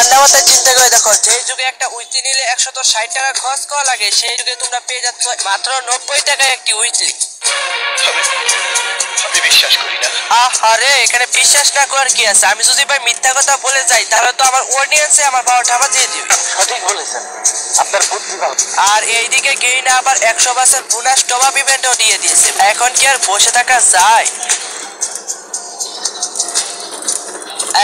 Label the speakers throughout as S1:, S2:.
S1: ঠান্ডা মাথায় চিন্তা করে দেখো, যে যুগে একটা উইকলি নিলে 160 টাকা খরচ করা লাগে, সেই যুগে তোমরা পেয়ে যাচ্ছ মাত্র 90 টাকায় একটি উইকলি।
S2: আমি বিশ্বাস করি না।
S1: আরে এখানে বিশ্বাস না করার কি আছে? আমি যদি ভাই মিথ্যা কথা বলে যাই তাহলে তো আমার অডিয়েন্সে আমার বাবা ঠাপা দিয়ে দিবে।
S2: সঠিক বলেছেন, আপনার বুদ্ধি ভালো।
S1: আর এইদিকে গেইনা আবার 100% বোনাস টপ আপ ইভেন্টও দিয়ে দিয়েছে। এখন কি আর বসে থাকা যায়?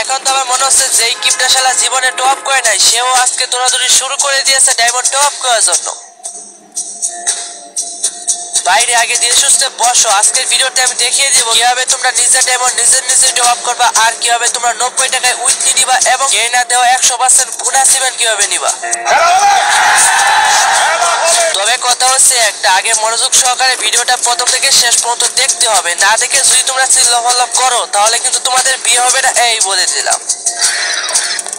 S1: এখন তো আমার মনে হচ্ছে যেই কিপটাশালা জীবনে টপ করে নাই, সেও আজকে দৌড়াদৌড়ি শুরু করে দিয়েছে ডায়মন্ড টপ করার জন্য। বাইরে আগে দিয়ে সুস্থে বসো, আজকের ভিডিওতে আমি দেখিয়ে দিব কিভাবে তোমরা নিজের ডায়মন্ড নিজে টপ করবা, আর কিভাবে তোমরা 90 টাকায় উইকলি নিবা এবং গেইনা দেওয়া 100% বোনাস ইভেন্ট কিভাবে নিবা। তবে কথা হচ্ছে একটা, আগে মনোযোগ সহকারে ভিডিওটা প্রথম থেকে শেষ পর্যন্ত দেখতে হবে। না দেখে যদি তোমরা চিল্লাফাল্লাপ করো তাহলে কিন্তু তোমাদের বিয়ে হবে না, এই বলে দিলাম।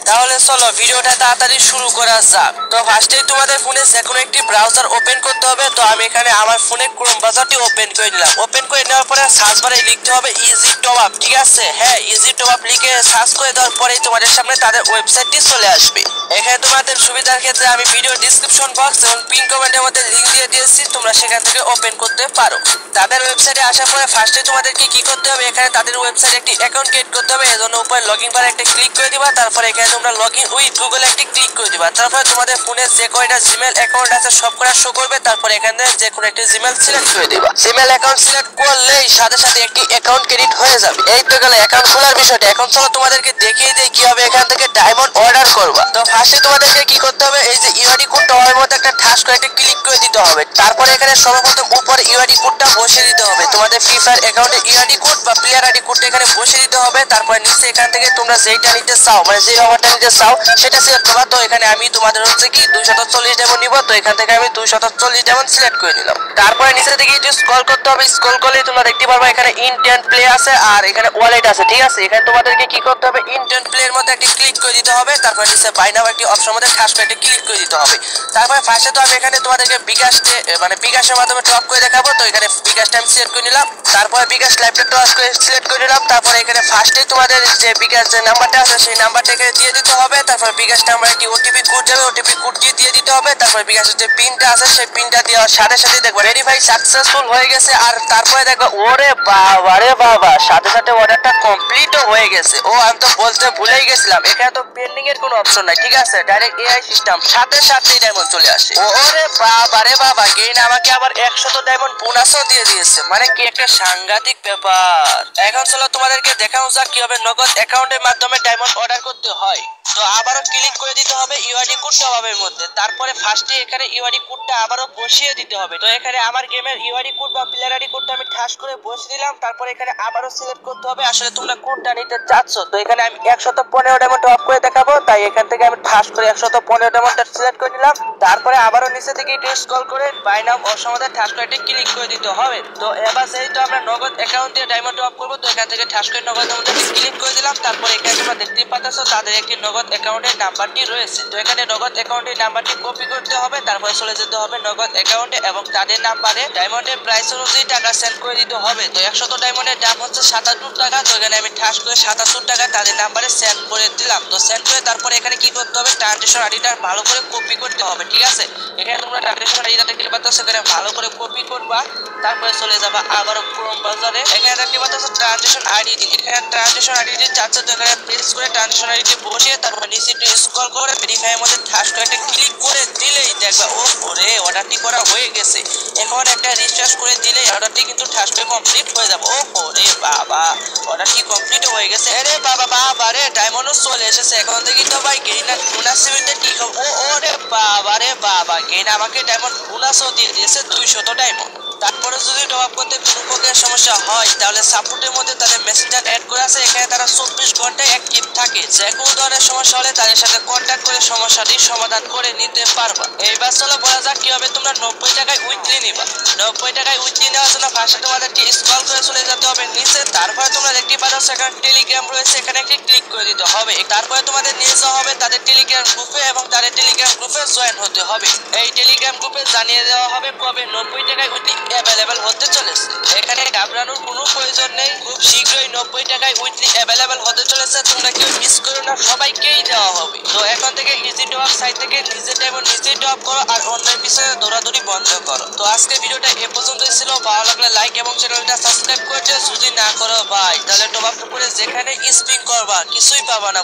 S1: তাহলে চলো ভিডিওটা তাড়াতাড়ি শুরু করা যাক। তো ফার্স্টেই তোমাদের ফোনে যে কোনো একটি ব্রাউজার ওপেন করতে হবে। তো আমি এখানে আমার ফোনে ক্রোম ব্রাউজারটি ওপেন করে নিলাম। ওপেন করে নেওয়ার পরে সার্চ বারে লিখতে হবে ইজি টপ আপ, ঠিক আছে? হ্যাঁ, ইজি টপ আপ লিখে সার্চ করে দেওয়ার পরেই তোমাদের সামনে তাদের ওয়েবসাইটটি চলে আসবে। এখানে তোমাদের সুবিধার ক্ষেত্রে আমি ভিডিও ডিসক্রিপশন বক্স এবং পিন কমেন্টের মধ্যে লিংক দিয়ে দিয়েছি, তোমরা সেখান থেকে ওপেন করতে পারো। তাদের ওয়েবসাইটে আসার পরে ফার্স্টে তোমাদেরকে কি করতে হবে, এখানে তাদের ওয়েবসাইটে একটি অ্যাকাউন্ট ক্রিয়েট করতে হবে। এজন্য উপরে লগইন বারে একটা ক্লিক করে দিবা। তারপরে এখানে তোমরা লগইন উইথ গুগল একটি ক্লিক করে দিবা। তারপরে তোমাদের ফোনে যে কয়টা জিমেল অ্যাকাউন্ট আছে সব কটা শো করবে। তারপরে এখানে যে কোনো একটি জিমেল সিলেক্ট করে দিবা। জিমেল অ্যাকাউন্ট সিলেক্ট করলেই সাথে সাথে একটি অ্যাকাউন্ট ক্রিয়েট হয়ে যাবে। এই তো গেল অ্যাকাউন্ট খোলার বিষয়টা। এখন চলো তোমাদেরকে দেখিয়ে দিই কিভাবে এখান থেকে ডায়মন্ড অর্ডার করবা। তো ফার্স্টে তোমাদেরকে কি করতে হবে, এই যে ইউআইডি কোডটা ওর মধ্যে একটা ঠাস করে একটা ক্লিক করে দিতে হবে। তারপরে এখানে সর্বপ্রথম উপরে ইউআইডি কোডটা বসিয়ে দিতে হবে। তোমাদের ফ্রি ফায়ার অ্যাকাউন্টে ইউআইডি কোড বা প্লেয়ার আইডি কোডটা এখানে বসিয়ে দিতে হবে। তারপরে নিচে এখান থেকে তোমরা যেইটা নিতে চাও, মানে যে অফারটা নিতে চাও সেটা সিলেক্ট করবা। তো এখানে আমি তোমাদের হচ্ছে কি 240 ডায়মন্ড নিব। তো এখান থেকে আমি 240 ডায়মন্ড সিলেক্ট করে নিলাম। তারপরে নিচে থেকে একটু স্ক্রল করতে হবে। স্ক্রল করলেই তোমরা দেখতে পারবে এখানে ইনটেন্ট প্লে আছে আর এখানে ওয়ালেট আছে, ঠিক আছে? এখানে তোমাদেরকে কি করতে হবে, ইনটেন্ট প্লে এর মধ্যে একটা ক্লিক করে দিতে হবে। তারপরে নিচে বাই নাও একটি অপশন মধ্যে ঠাস করে একটা ক্লিক করে দিতে হবে। তারপরে ফার্স্টে তো আমি এখানে তোমাদেরকে বিকাশে মানে বিকাশের মাধ্যমে টপ করে দেখাবো। তো এখানে বিকাশটা আমি সিলেক্ট করে নিলাম। তারপরে বিকাশ লাইভটা টপ করে সিলেক্ট করে নিলাম। তারপরে এখানে ফার্স্টে তোমাদের যে বিকাশ যে নাম্বারটা আছে সেই নাম্বারটা এখানে দিয়ে দিতে হবে। তারপরে বিকাশ নাম্বার একটি ওটিপি কোড যাবে, ওটিপি কোডটি দিয়ে দিতে হবে। তারপরে বিকাশের যে পিনটা আছে সেই পিনটা দেওয়ার সাথে সাথে দেখবে ভেরিফাই সাকসেসফুল হয়ে গেছে। আর তারপরে দেখবে ওরে বাবা রে বাবা, সাথে সাথে অর্ডারটা কমপ্লিটও হয়ে গেছে। ও আমি তো বলতে ভুলেই গেছিলাম, এখানে তো পেন্ডিং এর কোনো অপশন নাই, ঠিক আছে? ডাইরেক্ট এআই সিস্টেম, সাথে সাথেই ডায়মন্ড চলে আসে। ওরে বাবা রে বাবা, গেইন আমাকে আবার 100 ডায়মন্ড বোনাসও দিয়ে দিয়েছে, মানে কি একটা সাংঘাতিক ব্যাপার। এখন চলো তোমাদেরকে দেখানো যাক কিভাবে নগদ অ্যাকাউন্টের মাধ্যমে ডায়মন্ড অর্ডার করতে হয়। তো আবারও ক্লিক করে দিতে হবে ইউআইডি কোডটা হবে মধ্যে। তারপরে ফার্স্টে এখানে ইউআইডি কোডটা আবারও বসিয়ে দিতে হবে। তো এখানে আমার গেমের ইউআইডি কোড বা প্লেয়ার আইডি কোডটা আমি ঠাস করে বসিয়ে দিলাম। তারপরে এখানে আবারও সিলেক্ট করতে হবে আসলে তোমরা কোডটা নিতে চাচ্ছ। তো এখানে আমি 115 ডায়মন্ড অফ করে দেখাবো, তাই এখান থেকে আমি ঠাস করে 115 ডায়মন্ডটা সিলেক্ট করে নিলাম। তারপরে আবারও নিচে থেকে একটু স্ক্রল করে বাই নাও অপশনে ঠাস করে একটা ক্লিক করে দিতে হবে। তো এবার সেই তো আমরা নগদ অ্যাকাউন্ট দিয়ে ডায়মন্ড অফ করব। তো এখান থেকে ঠাস করে নগদ মধ্যে ক্লিক করে দিলাম। তারপরে এখানে তোমরা দেখতেই পাচ্ছ তাদের একটি নগদ অ্যাকাউন্টের নাম্বারটি রয়েছে। তো এখানে নগদ অ্যাকাউন্টের নাম্বারটি কপি করতে হবে। তারপরে চলে যেতে হবে নগদ অ্যাকাউন্টে এবং তাদের নাম্বারে ডায়মন্ডের প্রাইস অনুযায়ী টাকা সেন্ড করে দিতে হবে। তো 100 ডায়মন্ডের দাম হচ্ছে 77 টাকা। তো এখানে আমি ঠাস করে 77 টাকা তাদের নাম্বারে সেন্ড করে দিলাম। তো সেন্ড করে তারপরে এখানে কি করতে হবে, ট্রানজেকশন আইডিটা ভালো করে কপি করতে হবে, ঠিক আছে? এখানে তোমরা ট্রানজেকশন আইডিটা দেখতে পাচ্ছ, সেখানে ভালো করে কপি করবা। তারপরে চলে যাবা আবারও ক্রোম ব্রাউজারে। এখানে দেখতে পাচ্ছ ট্রানজেকশন আইডি, এখানে ট্রানজেকশন আইডিটি চাচ্ছে। তো এখানে প্রেস করে ট্রানজেকশন আইডিটি বসিয়ে তারপর নিচে একটু স্ক্রল করে ভেরিফাই এর মধ্যে ঠাস করে একটা ক্লিক করে দিলেই দেখবা ও ওরে অর্ডারটি করা হয়ে গেছে। এখন একটা রিফ্রেশ করে দিলেই অর্ডারটি কিন্তু ঠাস করে কমপ্লিট হয়ে যাবে। ও ওরে বাবা, অর্ডারটি কমপ্লিট হয়ে গেছে। আরে বাবা বাবা রে, ডায়মন্ডও চলে এসেছে। এখন থেকে তো ভাই গেইন আর বোনাস ইভেন্টে কি হবে। ও ওরে বাবা রে বাবা, গেইন আমাকে ডায়মন্ড বোনাসও দিয়ে দিয়েছে 200 ডায়মন্ড। তারপরে যদি টপ আপ করতে কোনো প্রকার সমস্যা হয় তাহলে সাপোর্টের মধ্যে তাদের মেসেঞ্জার অ্যাড করে আছে। এখানে তারা 24 ঘন্টা অ্যাক্টিভ থাকে। যে কোনো ধরনের সমস্যা হলে তাদের সাথে কন্ট্যাক্ট করে সমস্যাটি সমাধান করে নিতে পারবা। এইবার চলো বলা যাক কিভাবে তোমরা 90 টাকায় উইকলি নিবা। 90 টাকায় উইকলি নেওয়ার জন্য ফার্স্টে তোমাদেরকে স্ক্রল করে চলে যেতে হবে নিচে। তারপরে তোমরা দেখতে পাচ্ছ সেখানে টেলিগ্রাম রয়েছে, এখানে একটি ক্লিক করে দিতে হবে। তারপরে তোমাদের নিয়ে যাওয়া হবে তাদের টেলিগ্রাম গ্রুপে এবং তাদের টেলিগ্রাম গ্রুপে জয়েন হতে হবে। এই টেলিগ্রাম গ্রুপে জানিয়ে দেওয়া হবে কবে 90 টাকায় উইকলি অ্যাভেলেবেল হতে চলেছে। এখানে ঘাবড়ানোর কোনো প্রয়োজন নেই, খুব শীঘ্রই 90 টাকায় উইকলি অ্যাভেলেবেল হতে চলেছে। তোমরা কেউ মিস করো না, সবাইকেই দেওয়া হবে। তো এখন থেকে ইজি টপ সাইট থেকে নিজের টাইম নিজেই টপ করো আর অন্যের পিছনে দৌড়াদৌড়ি বন্ধ করো। তো আজকে ভিডিওটা এ পর্যন্তই ছিল। ভালো লাগলে লাইক এবং চ্যানেলটা সাবস্ক্রাইব করে দিও। যদি না করো ভাই তাহলে টপ আপ করে যেখানে স্পিন করবা কিছুই পাবা না।